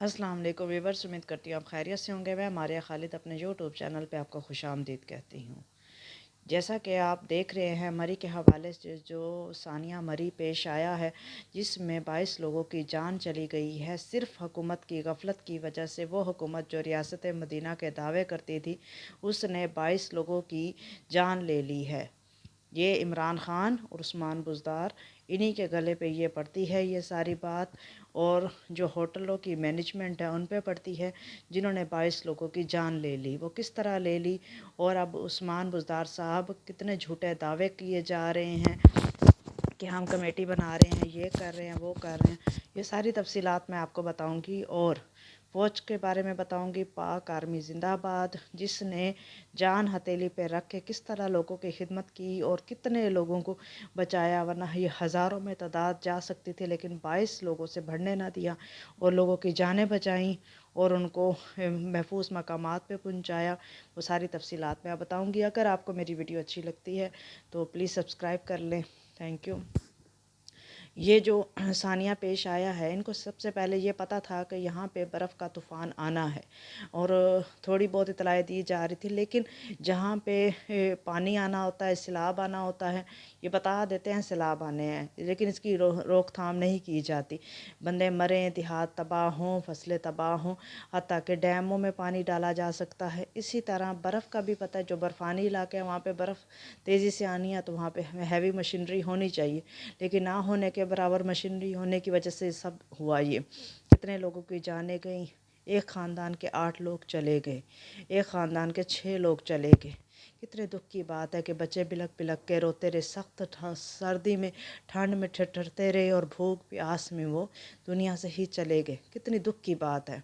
अस्सलाम वालेकुम व्यूअर्स, उम्मीद करती हूँ आप खैरियत से होंगे। मैं मारिया खालिद अपने यूट्यूब चैनल पे आपको खुशामदीद कहती हूँ। जैसा कि आप देख रहे हैं, मरी के हवाले से जो सानिया मरी पेश आया है, जिसमें 22 लोगों की जान चली गई है सिर्फ़ हुकूमत की गफलत की वजह से। वो हुकूमत जो रियासत मदीना के दावे करती थी, उसने 22 लोगों की जान ले ली है। ये इमरान ख़ान और उस्मान बुज़दार, इन्हीं के गले पे ये पड़ती है ये सारी बात। और जो होटलों की मैनेजमेंट है उन पे पड़ती है, जिन्होंने 22 लोगों की जान ले ली। वो किस तरह ले ली, और अब उस्मान बुज़दार साहब कितने झूठे दावे किए जा रहे हैं कि हम कमेटी बना रहे हैं, ये कर रहे हैं, वो कर रहे हैं, ये सारी तफसीलात मैं आपको बताऊंगी। और फ़ौज के बारे में बताऊंगी। पाक आर्मी ज़िंदाबाद, जिसने जान हथेली पे रख के किस तरह लोगों की खिदमत की और कितने लोगों को बचाया, वरना ये हज़ारों में तादाद जा सकती थी, लेकिन 22 लोगों से बढ़ने ना दिया और लोगों की जानें बचाईं और उनको महफूज मकामात पे पहुंचाया। वो सारी तफसीलात मैं बताऊंगी। अगर आपको मेरी वीडियो अच्छी लगती है तो प्लीज़ सब्सक्राइब कर लें। Thank you. ये जो सानिया पेश आया है, इनको सबसे पहले ये पता था कि यहाँ पे बर्फ़ का तूफ़ान आना है, और थोड़ी बहुत इतलाएँ दी जा रही थी, लेकिन जहाँ पे पानी आना होता है, सैलाब आना होता है, ये बता देते हैं सैलाब आने हैं, लेकिन इसकी रोकथाम नहीं की जाती। बंदे मरें, देहात तबाह हों, फसलें तबाह हों, हत्ता कि डैमों में पानी डाला जा सकता है। इसी तरह बर्फ़ का भी पता है, जो बर्फ़ानी इलाके हैं वहाँ पे बर्फ़ तेज़ी से आनी है, तो वहाँ पे हमें हैवी मशीनरी होनी चाहिए, लेकिन ना होने के बराबर मशीनरी होने की वजह से सब हुआ। ये कितने लोगों की जानें गई। एक ख़ानदान के 8 लोग चले गए, एक ख़ानदान के 6 लोग चले गए। कितने दुख की बात है कि बच्चे बिलक बिलक के रोते रहे, सख्त सर्दी में, ठंड में ठिठुरते रहे, और भूख प्यास में वो दुनिया से ही चले गए। कितनी दुख की बात है।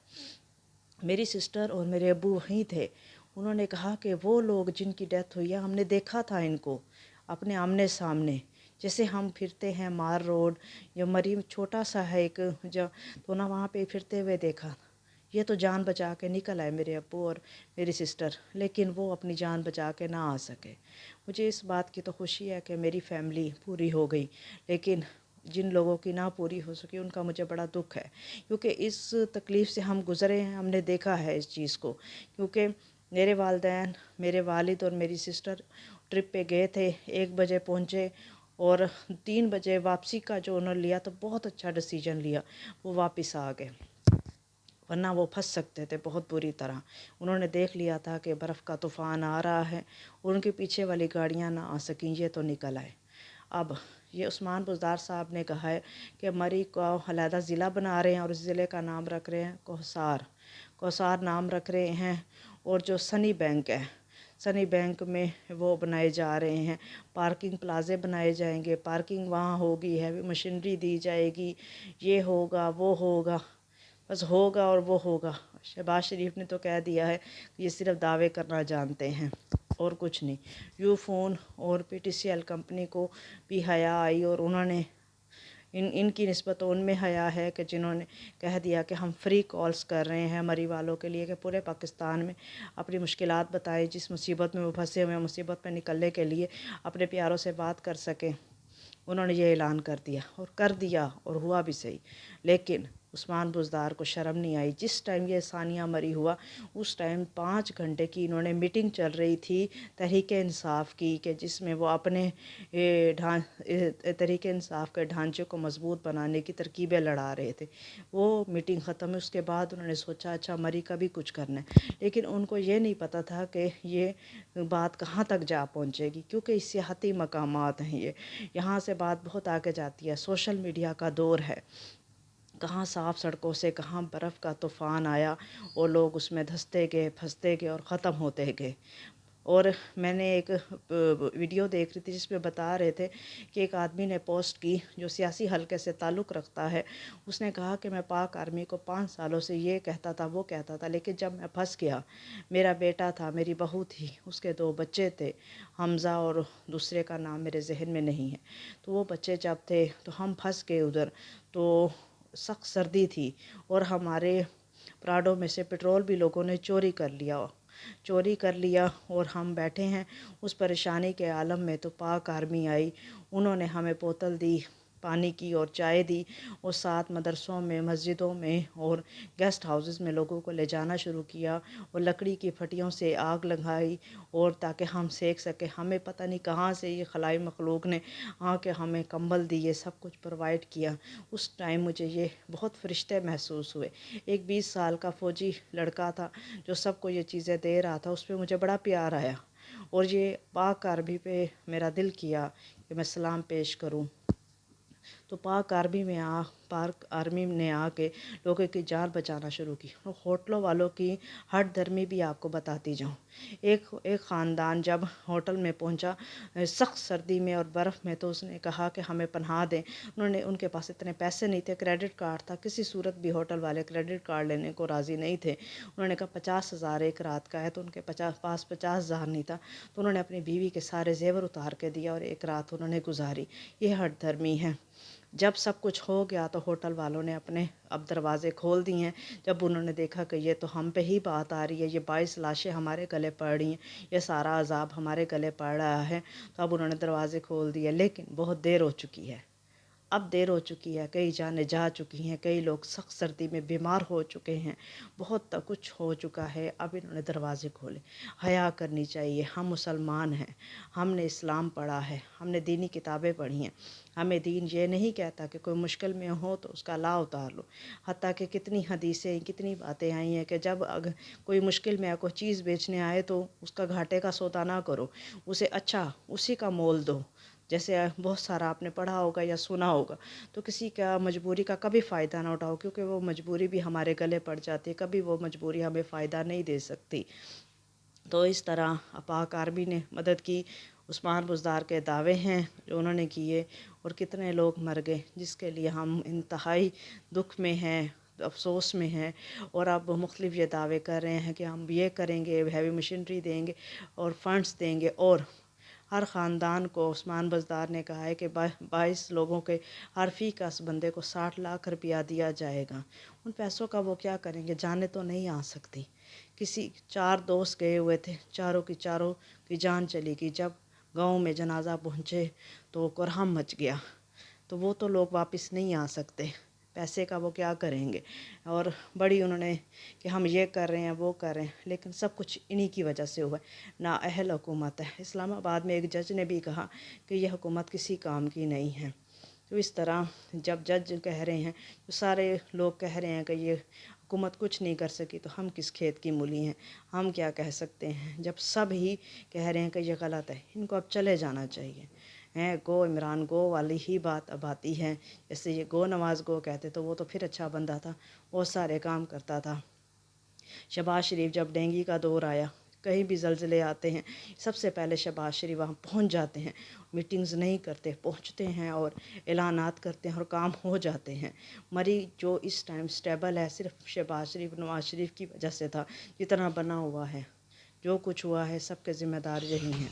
मेरी सिस्टर और मेरे अब्बू वहीं थे। उन्होंने कहा कि वो लोग जिनकी डेथ हुई है, हमने देखा था इनको अपने आमने सामने। जैसे हम फिरते हैं मार रोड या मरी छोटा सा है एक, जो तो ना वहाँ पे फिरते हुए देखा। ये तो जान बचा के निकल आए मेरे अब्बू और मेरी सिस्टर, लेकिन वो अपनी जान बचा के ना आ सके। मुझे इस बात की तो खुशी है कि मेरी फैमिली पूरी हो गई, लेकिन जिन लोगों की ना पूरी हो सकी उनका मुझे बड़ा दुख है, क्योंकि इस तकलीफ़ से हम गुज़रे हैं, हमने देखा है इस चीज़ को। क्योंकि मेरे वालिदैन, मेरे वालिद और मेरी सिस्टर ट्रिप पे गए थे, 1 बजे पहुँचे और 3 बजे वापसी का जो उन्होंने लिया, तो बहुत अच्छा डिसीजन लिया, वो वापस आ गए, वरना वो फंस सकते थे बहुत बुरी तरह। उन्होंने देख लिया था कि बर्फ़ का तूफ़ान आ रहा है, और उनके पीछे वाली गाड़ियाँ ना आ सकें, ये तो निकल आए। अब ये उस्मान बुज़दार साहब ने कहा है कि मरी को अलहदा ज़िला बना रहे हैं, और इस ज़िले का नाम रख रहे हैं कौसार। कौसार नाम रख रहे हैं। और जो सनी बैंक है, सनी बैंक में वो बनाए जा रहे हैं, पार्किंग प्लाजे बनाए जाएंगे, पार्किंग वहाँ होगी, हैवी मशीनरी दी जाएगी, ये होगा वो होगा, बस होगा और वो होगा। शहबाज शरीफ ने तो कह दिया है कि ये सिर्फ दावे करना जानते हैं और कुछ नहीं। यूफोन और पीटीसीएल कंपनी को भी हया आई, और उन्होंने इनकी निस्बत उनमें हया है कि जिन्होंने कह दिया कि हम फ्री कॉल्स कर रहे हैं मरी वालों के लिए, कि पूरे पाकिस्तान में अपनी मुश्किलात बताएं, जिस मुसीबत में वो फंसे हुए हैं, मुसीबत में निकलने के लिए अपने प्यारों से बात कर सकें। उन्होंने ये ऐलान कर दिया, और कर दिया और हुआ भी सही। लेकिन उस्मान बुज़दार को शर्म नहीं आई। जिस टाइम ये सानिया मरी हुआ, उस टाइम 5 घंटे की इन्होंने मीटिंग चल रही थी तहरीक इंसाफ की, कि जिसमें वो अपने तहरीक इंसाफ के ढांचे को मजबूत बनाने की तरकीबें लड़ा रहे थे। वो मीटिंग ख़त्म है, उसके बाद उन्होंने सोचा अच्छा मरी का भी कुछ करना है, लेकिन उनको ये नहीं पता था कि ये बात कहाँ तक जा पहुँचेगी, क्योंकि सियाहती मकामात हैं ये, यहाँ से बात बहुत आगे जाती है। सोशल मीडिया का दौर है, कहाँ साफ़ सड़कों से कहाँ बर्फ़ का तूफ़ान आया, और लोग उसमें धंसते गए, फंसते गए और ख़त्म होते गए। और मैंने एक वीडियो देख रही थी जिसमें बता रहे थे कि एक आदमी ने पोस्ट की जो सियासी हलके से ताल्लुक़ रखता है। उसने कहा कि मैं पाक आर्मी को 5 सालों से ये कहता था वो कहता था, लेकिन जब मैं फंस गया, मेरा बेटा था, मेरी बहू थी, उसके 2 बच्चे थे, हमज़ा और दूसरे का नाम मेरे जहन में नहीं है, तो वो बच्चे जब थे तो हम फंस गए उधर। तो सख्त सर्दी थी, और हमारे प्राडों में से पेट्रोल भी लोगों ने चोरी कर लिया, और हम बैठे हैं उस परेशानी के आलम में। तो पाक आर्मी आई, उन्होंने हमें बोतल दी, پانی کی اور چائے دی، اور ساتھ مدرسوں میں، مسجدوں میں اور گیسٹ ہاؤسز میں لوگوں کو لے جانا شروع کیا، اور لکڑی کی پھٹیوں سے آگ لگائی اور تاکہ ہم سیک سکیں۔ ہمیں پتہ نہیں کہاں سے یہ خلائی مخلوق نے آ کے ہمیں کمبل دیے، سب کچھ پرووائڈ کیا۔ اس ٹائم مجھے یہ بہت فرشتے محسوس ہوئے۔ ایک 20 سال کا فوجی لڑکا تھا جو سب کو یہ چیزیں دے رہا تھا، اس پہ مجھے بڑا پیار آیا، اور یہ پاک عربی پہ میرا دل کیا کہ میں سلام پیش کروں۔ تو پاک آرمی نے آ کے لوگوں کی جان بچانا شروع کی۔ اور ہوٹلوں والوں کی ہٹ دھرمی بھی آپ کو بتاتی جاؤں۔ ایک خاندان جب ہوٹل میں پہنچا سخت سردی میں اور برف میں، تو اس نے کہا کہ ہمیں پناہ دیں۔ ان کے پاس اتنے پیسے نہیں تھے، کریڈٹ کارڈ تھا، کسی صورت بھی ہوٹل والے کریڈٹ کارڈ لینے کو راضی نہیں تھے۔ انہوں نے کہا 50,000 ایک رات کا ہے، تو ان کے پاس 50,000 نہیں تھا، تو انہوں نے اپنی بیوی کے سارے زیور اتار کے دیا اور ایک رات انہوں نے گزاری۔ یہ ہٹ دھرمی ہے۔ جب سب کچھ ہو گیا تو ہوٹل والوں نے اب دروازے کھول دیے ہیں۔ جب انہوں نے دیکھا کہ یہ تو ہم پہ ہی بات آ رہی ہے، یہ 22 لاشیں ہمارے گلے پڑ رہی ہیں، یہ سارا عذاب ہمارے گلے پڑ رہا ہے، تو اب انہوں نے دروازے کھول دیے، لیکن بہت دیر ہو چکی ہے۔ اب دیر ہو چکی ہے، کئی جانیں جا چکی ہیں، کئی لوگ سخت سردی میں بیمار ہو چکے ہیں، بہت کچھ ہو چکا ہے۔ اب انہوں نے دروازے کھولے۔ حیا کرنی چاہیے، ہم مسلمان ہیں، ہم نے اسلام پڑھا ہے، ہم نے دینی کتابیں پڑھی ہیں۔ ہمیں دین یہ نہیں کہتا کہ کوئی مشکل میں ہو تو اس کا لا اتار لو، حتیٰ کہ کتنی حدیثیں، کتنی باتیں آئی ہیں کہ جب اگر کوئی مشکل میں کوئی چیز بیچنے آئے تو اس کا گھاٹے کا سودا نہ کرو، اسے اچھا اسی کا مول دو۔ جیسے بہت سارا آپ نے پڑھا ہوگا یا سنا ہوگا، تو کسی کا مجبوری کا کبھی فائدہ نہ اٹھاؤ، کیونکہ وہ مجبوری بھی ہمارے گلے پڑ جاتی ہے، کبھی وہ مجبوری ہمیں فائدہ نہیں دے سکتی۔ تو اس طرح پاک آرمی نے مدد کی۔ عثمان بزدار کے دعوے ہیں جو انہوں نے کیے، اور کتنے لوگ مر گئے، جس کے لیے ہم انتہائی دکھ میں ہیں، افسوس میں ہیں، اور اب مختلف یہ دعوے کر رہے ہیں کہ ہم یہ کریں گے، ہیوی مشینری دیں گے اور فنڈز دیں گے، اور ہر خاندان کو عثمان بزدار نے کہا ہے کہ 22 لوگوں کے ہر فی کس بندے کو 60 لاکھ روپیہ دیا جائے گا۔ ان پیسوں کا وہ کیا کریں گے؟ جانیں تو نہیں آ سکتی۔ 4 دوست گئے ہوئے تھے، چاروں کی جان چلی گئی۔ جب گاؤں میں جنازہ پہنچے تو قرہم مچ گیا، تو وہ تو لوگ واپس نہیں آ سکتے، پیسے کا وہ کیا کریں گے؟ اور بڑی انہوں نے کہ ہم یہ کر رہے ہیں، وہ کر رہے ہیں، لیکن سب کچھ انہی کی وجہ سے ہوا ہے۔ نااہل حکومت ہے۔ اسلام آباد میں ایک جج نے بھی کہا کہ یہ حکومت کسی کام کی نہیں ہے۔ تو اس طرح جب جج کہہ رہے ہیں، تو سارے لوگ کہہ رہے ہیں کہ یہ حکومت کچھ نہیں کر سکی، تو ہم کس کھیت کی مولی ہیں، ہم کیا کہہ سکتے ہیں؟ جب سب ہی کہہ رہے ہیں کہ یہ غلط ہے، ان کو اب چلے جانا چاہیے۔ گو عمران گو والی ہی بات اب آتی ہے۔ جیسے یہ گو نواز گو کہتے تو وہ تو پھر اچھا بندہ تھا، بہت سارے کام کرتا تھا۔ شہباز شریف جب ڈینگی کا دور آیا، کہیں بھی زلزلے آتے ہیں، سب سے پہلے شہباز شریف وہاں پہنچ جاتے ہیں، میٹنگز نہیں کرتے، پہنچتے ہیں اور اعلانات کرتے ہیں اور کام ہو جاتے ہیں۔ مری جو اس ٹائم سٹیبل ہے، صرف شہباز شریف، نواز شریف کی وجہ سے تھا، جتنا بنا ہوا ہے، جو کچھ ہوا ہے، سب کے ذمہ دار یہی ہیں۔